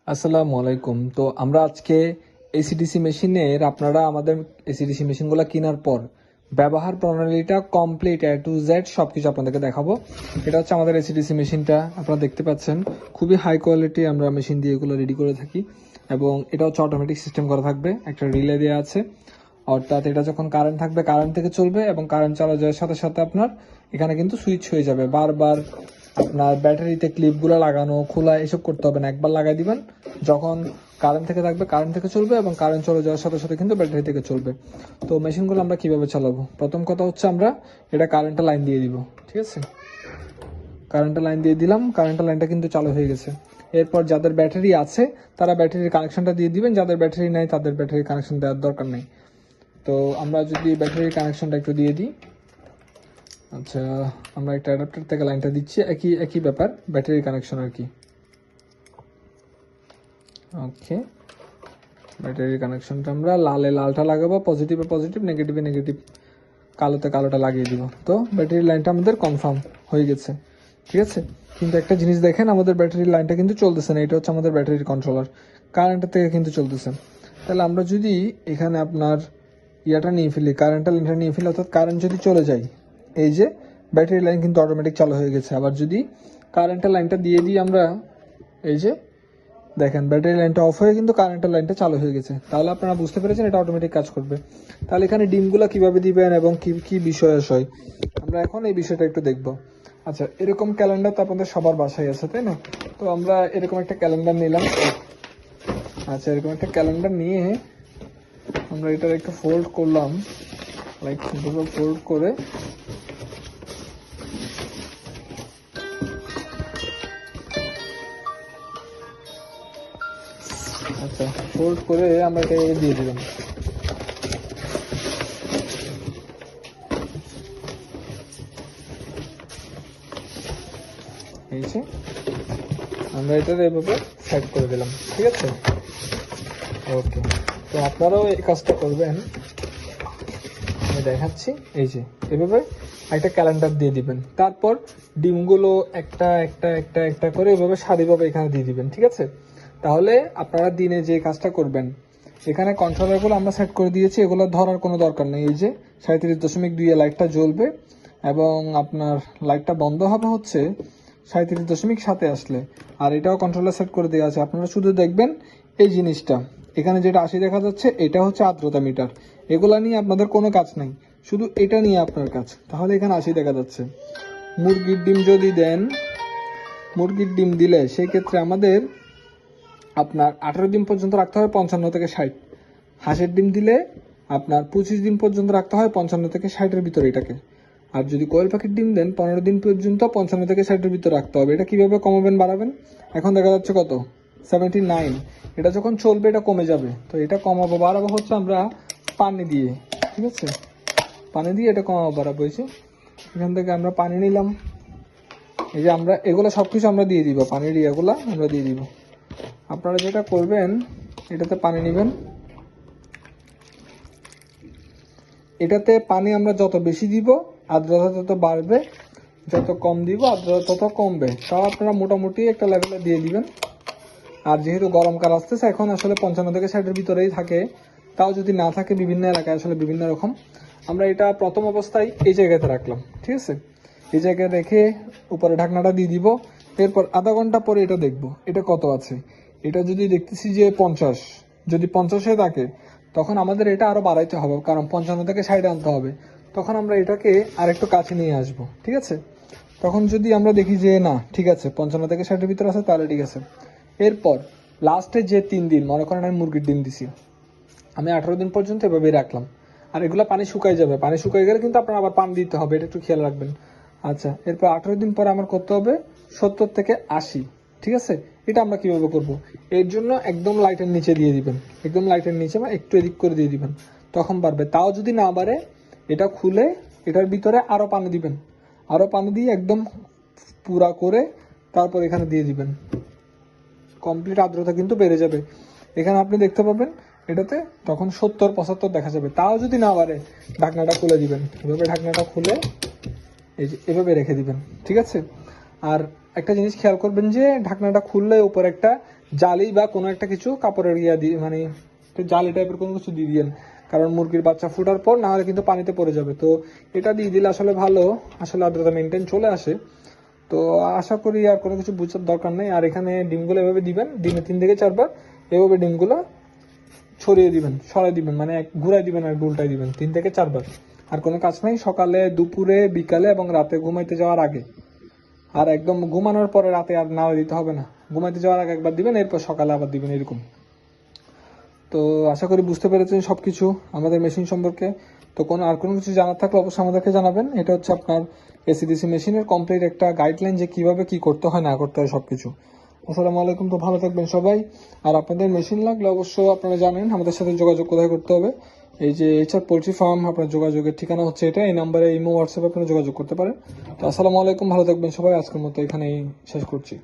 আসসালামু আলাইকুম। তো আমরা আজকে এসিডিসি মেশিনের আপনারা আমাদের এসিডিসি মেশিনগুলো কেনার পর ব্যবহার প্রণালীটা কমপ্লিট এ টু জেড সবকিছু আপনাদেরকে দেখাবো। এটা হচ্ছে আমাদের এসিডিসি মেশিনটা, আপনারা দেখতে পাচ্ছেন খুবই হাই কোয়ালিটি আমরা মেশিন দিয়ে এগুলো রেডি করে থাকি এবং এটা হচ্ছে অটোমেটিক সিস্টেম করা থাকবে, একটা রিলে দেওয়া আছে। অর্থাৎ এটা যখন কারেন্ট থাকবে কারেন্ট থেকে চলবে এবং কারেন্ট চালু যাওয়ার সাথে সাথে আপনার এখানে কিন্তু সুইচ হয়ে যাবে। বারবার আপনার ব্যাটারিতে ক্লিপগুলো লাগানো খোলা এসব করতে হবে না, একবার লাগাই দিবেন, যখন কারেন্ট থেকে থাকবে কারেন্ট থেকে চলবে এবং কারেন্ট চলে যাওয়ার সাথে সাথে কিন্তু ব্যাটারি থেকে চলবে। তো মেশিনগুলো আমরা কিভাবে চালাবো, প্রথম কথা হচ্ছে আমরা এটা কারেন্টের লাইন দিয়ে দিব। ঠিক আছে, কারেন্টের লাইন দিয়ে দিলাম, কারেন্টের লাইনটা কিন্তু চালু হয়ে গেছে। এরপর যাদের ব্যাটারি আছে তারা ব্যাটারির কানেকশনটা দিয়ে দিবেন, যাদের ব্যাটারি নাই তাদের ব্যাটারির কানেকশন দেওয়ার দরকার নেই। তো আমরা যদি ব্যাটারির কানেকশনটা একটু দিয়ে দিই, আচ্ছা আমরা একটা অ্যাডাপ্টার থেকে লাইনটা দিচ্ছি, একই একই ব্যাপার, ব্যাটারি কানেকশন আর কি। ওকে, ব্যাটারির কানেকশনটা আমরা লালে লালটা লাগাবো, পজিটিভে পজিটিভ, নেগেটিভে নেগেটিভ, কালোতে কালোটা লাগিয়ে দিব। তো ব্যাটারির লাইনটা আমাদের কনফার্ম হয়ে গেছে। ঠিক আছে, কিন্তু একটা জিনিস দেখেন, আমাদের ব্যাটারির লাইনটা কিন্তু চলতেছে না। এটা হচ্ছে আমাদের ব্যাটারির কন্ট্রোলার, কারেন্টের থেকে কিন্তু চলতেছে। তাহলে আমরা যদি এখানে আপনার ইয়াটা নিয়ে ফেলি, কারেন্টের লাইনটা নিয়ে ফেলি, অর্থাৎ কারেন্ট যদি চলে যায়, এই যে ব্যাটারি লাইন কিন্তু অটোমেটিক চালু হয়ে গেছে। আবার যদি কারেন্টের লাইনটা দিয়ে দিই আমরা, এই যে দেখেন ব্যাটারি লাইনটা অফ হয়ে কিন্তু কারেন্টের লাইনটা চালু হয়ে গেছে। তাহলে আপনারা বুঝতে পেরেছেন এটা অটোমেটিক কাজ করবে। তাহলে এখানে ডিমগুলো কিভাবে দিবেন এবং কি কি বিষয় আশয় আমরা এখন এই বিষয়টা একটু দেখব। আচ্ছা, এরকম ক্যালেন্ডার তো আপনাদের সবার বাসায় আছে, তাই না? তো আমরা এরকম একটা ক্যালেন্ডার নিলাম। আচ্ছা, এরকম একটা ক্যালেন্ডার নিয়ে আমরা এটার একটু ফোল্ড করলাম, লাইক দুটো ফোল্ড করে আচ্ছা ফোল্ড করে আমরা এটা দিয়ে দিলাম। এই যে আমরা এটার এভাবে সেট করে দিলাম। ঠিক আছে, ওকে। তো আপনারাও এই কাজটা করবেন, আমি দেখাচ্ছি। এই যে এভাবে একটা ক্যালেন্ডার দিয়ে দিবেন, তারপর ডিমগুলো একটা একটা একটা একটা করে এভাবে সারিভাবে এখানে দিয়ে দিবেন। ঠিক আছে, তাহলে আপনারা দিনে যে কাজটা করবেন, এখানে কন্ট্রোলারগুলো আমরা সেট করে দিয়েছি, এগুলো ধরার কোনো দরকার নেই। এই যে 37.2 লাইটটা জ্বলবে এবং আপনার লাইটটা বন্ধ হবে হচ্ছে 37.7 আসলে। আর এটাও কন্ট্রোলার সেট করে দেওয়া আছে। আপনারা শুধু দেখবেন এই জিনিসটা, এখানে যেটা 80 দেখা যাচ্ছে এটা হচ্ছে আর্দ্রতা মিটার। এগুলা নিয়ে আপনাদের কোনো কাজ নাই, শুধু এটা নিয়ে আপনার কাজ। তাহলে এখানে 80 দেখা যাচ্ছে। মুরগির ডিম যদি দেন, মুরগির ডিম দিলে সেই ক্ষেত্রে আমাদের আপনার 18 দিন পর্যন্ত রাখতে হয় 55 থেকে 60। হাঁসের ডিম দিলে আপনার 25 দিন পর্যন্ত রাখতে হয় 55 থেকে 60-এর ভিতরে এটাকে। আর যদি কোয়েল পাখির ডিম দেন 15 দিন পর্যন্ত 55 থেকে 60-এর ভিতরে রাখতে হবে। এটা কিভাবে কমাবেন বাড়াবেন, এখন দেখা যাচ্ছে কত 79। এটা যখন চলবে এটা কমে যাবে। তো এটা কমাবো বাড়াবো হচ্ছে আমরা পানি দিয়ে। ঠিক আছে, পানি দিয়ে এটা কমাবো বাড়াবো। হয়েছে, এখান থেকে আমরা পানি নিলাম, এই যে আমরা এগুলো সব কিছু আমরা দিয়ে দিব, পানির ইয়েগুলো আমরা দিয়ে দিব। আপনারা যেটা করবেন, এটাতে পানি নেবেন, এটাতে পানি আমরা যত বেশি দিব আর্দ্রতা তত বাড়বে, যত কম দিব আর্দ্রতা তত কমবে। তাও আপনারা মোটামুটি একটা লেভেলে দিয়ে দিবেন। আর যেহেতু গরমকাল আসতেছে, এখন আসলে 55 থেকে 60-এর ভিতরেই থাকে, তাও যদি না থাকে বিভিন্ন এলাকায় আসলে বিভিন্ন রকম। আমরা এটা প্রথম অবস্থায় এই জায়গাতে রাখলাম। ঠিক আছে, এই জায়গায় রেখে উপরে ঢাকনাটা দিয়ে দিব। এরপর আধা ঘন্টা পরে এটা দেখব এটা কত আছে। এটা যদি দেখতেছি যে 50, যদি 50-এ থাকে, তখন আমাদের এটা আরো বাড়াইতে হবে, কারণ 55 থেকে 60 আনতে হবে। তখন আমরা এটাকে আরেকটু কাছে নিয়ে আসব। ঠিক আছে, তখন যদি আমরা দেখি যে না ঠিক আছে 55 থেকে 60-এর ভিতরে আছে, তাহলে ঠিক আছে। এরপর লাস্টে যে 3 দিন, মনে করেন আমি মুরগির ডিম দিছি, আমি 18 দিন পর্যন্ত এভাবেই রাখলাম। আর এগুলো পানি শুকাই যাবে, পানি শুকাই গেলে কিন্তু আপনার আবার পানি দিতে হবে, এটা একটু খেয়াল রাখবেন। আচ্ছা, এরপর 18 দিন পরে আমার করতে হবে 70 থেকে 80। ঠিক আছে, এটা আমরা কিভাবে করব, এর জন্য একদম লাইটের নিচে দিয়ে দিবেন, একদম লাইটের নিচে বা একটু এদিক করে দিয়ে দিবেন, তখন বাড়বে। তাও যদি না বাড়ে, এটা খুলে এটার ভিতরে আরো পানি দিবেন, আরো পানি দিয়ে একদম পুরা করে তারপর এখানে দিয়ে দিবেন, কমপ্লিট আর্দ্রতা কিন্তু বেড়ে যাবে। এখানে আপনি দেখতে পাবেন এটাতে তখন 70-75 দেখা যাবে। তাও যদি না বাড়ে, ঢাকনাটা খুলে দিবেন, এভাবে ঢাকনাটা খুলে এই যে এভাবে রেখে দিবেন। ঠিক আছে, আর একটা জিনিস খেয়াল করবেন যে ঢাকনাটা খুললে উপরে একটা জালি বা কোনো একটা কিছু কাপড়ের ইয়া দিয়ে মানে জালি টাইপের কোনো কিছু দিয়ে দিয়েন, কারণ মুরগির বাচ্চা ফোটার পর না হলে কিন্তু পানিতে পড়ে যাবে। তো এটা দিয়ে দিলে আসলে ভালো, আসলে আর্দ্রতা মেনটেন চলে আসে। তো আশা করি আর কোনো কিছু বুঝার দরকার নেই। আর এখানে ডিমগুলো এভাবে দিবেন, দিনে 3 থেকে 4 বার এভাবে ডিমগুলো ছড়িয়ে দিবেন, সরাই দিবেন, মানে ঘুরাই দিবেন আর উল্টাই দিবেন 3 থেকে 4 বার। আর কোনো কাজ নাই, সকালে, দুপুরে, বিকালে এবং রাতে ঘুমাইতে যাওয়ার আগে। আর একদম ঘুমানোর পরে রাতে আর নাড়া দিতে হবে না, ঘুমাইতে যাওয়ার আগে একবার দিবেন, এরপর সকালে আবার দিবেন, এরকম। তো আশা করি বুঝতে পেরেছেন সবকিছু আমাদের মেশিন সম্পর্কে। তো আর কোনো কিছু জানার থাকলে অবশ্যই আমাদেরকে জানাবেন। এটা হচ্ছে আপনার এসিডিসি মেশিনের কমপ্লিট একটা গাইডলাইন, যে কিভাবে কি করতে হয় না করতে হয় সবকিছু। আসসালামু আলাইকুম। তো ভালো থাকবেন সবাই। আর আপনাদের মেশিন লাগলে অবশ্যই আপনারা জানেন আমাদের সাথে যোগাযোগ কোথায় করতে হবে। এই যে এইচআর পোল্ট্রি ফার্ম, আপনার যোগাযোগের ঠিকানা হচ্ছে এটা, এই নাম্বারে ইমো হোয়াটসঅ্যাপে আপনারা যোগাযোগ করতে পারেন। তো আসসালামু আলাইকুম, ভালো থাকবেন সবাই। আজকের মতো এখানেই শেষ করছি।